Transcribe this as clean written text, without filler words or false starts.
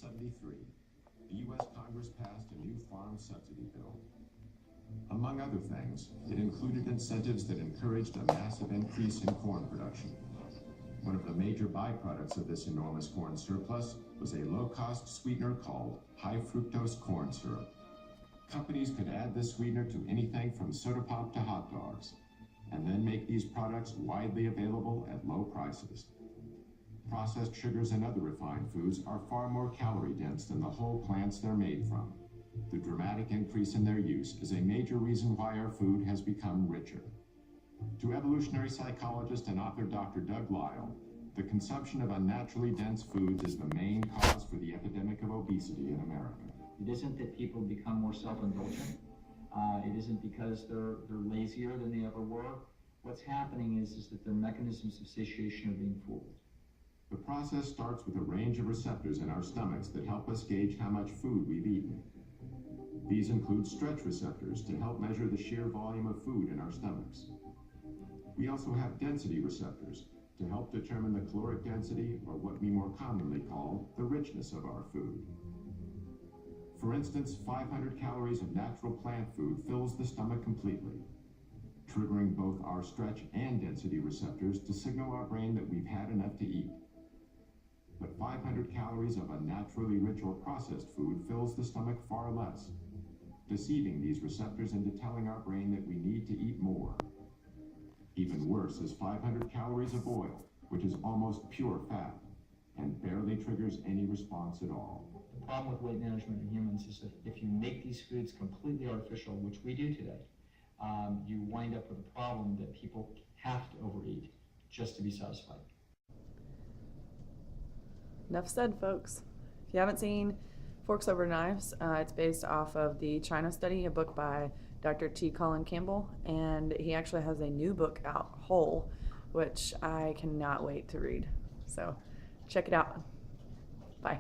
1973, the U.S. Congress passed a new farm subsidy bill. Among other things, it included incentives that encouraged a massive increase in corn production. One of the major byproducts of this enormous corn surplus was a low-cost sweetener called high fructose corn syrup. Companies could add this sweetener to anything from soda pop to hot dogs, and then make these products widely available at low prices. Processed sugars and other refined foods are far more calorie-dense than the whole plants they're made from. The dramatic increase in their use is a major reason why our food has become richer. To evolutionary psychologist and author Dr. Doug Lisle, the consumption of unnaturally dense foods is the main cause for the epidemic of obesity in America. It isn't that people become more self-indulgent. It isn't because they're lazier than they ever were. What's happening is that their mechanisms of satiation are being fooled. The process starts with a range of receptors in our stomachs that help us gauge how much food we've eaten. These include stretch receptors to help measure the sheer volume of food in our stomachs. We also have density receptors to help determine the caloric density, or what we more commonly call the richness of our food. For instance, 500 calories of natural plant food fills the stomach completely, triggering both our stretch and density receptors to signal our brain that we've had enough to eat. But 500 calories of unnaturally rich or processed food fills the stomach far less, deceiving these receptors into telling our brain that we need to eat more. Even worse is 500 calories of oil, which is almost pure fat, and barely triggers any response at all. The problem with weight management in humans is that if you make these foods completely artificial, which we do today, you wind up with a problem that people have to overeat just to be satisfied. Enough said, folks. If you haven't seen Forks Over Knives, it's based off of the China Study, a book by Dr. T. Colin Campbell, and he actually has a new book out, Whole, which I cannot wait to read. So check it out. Bye.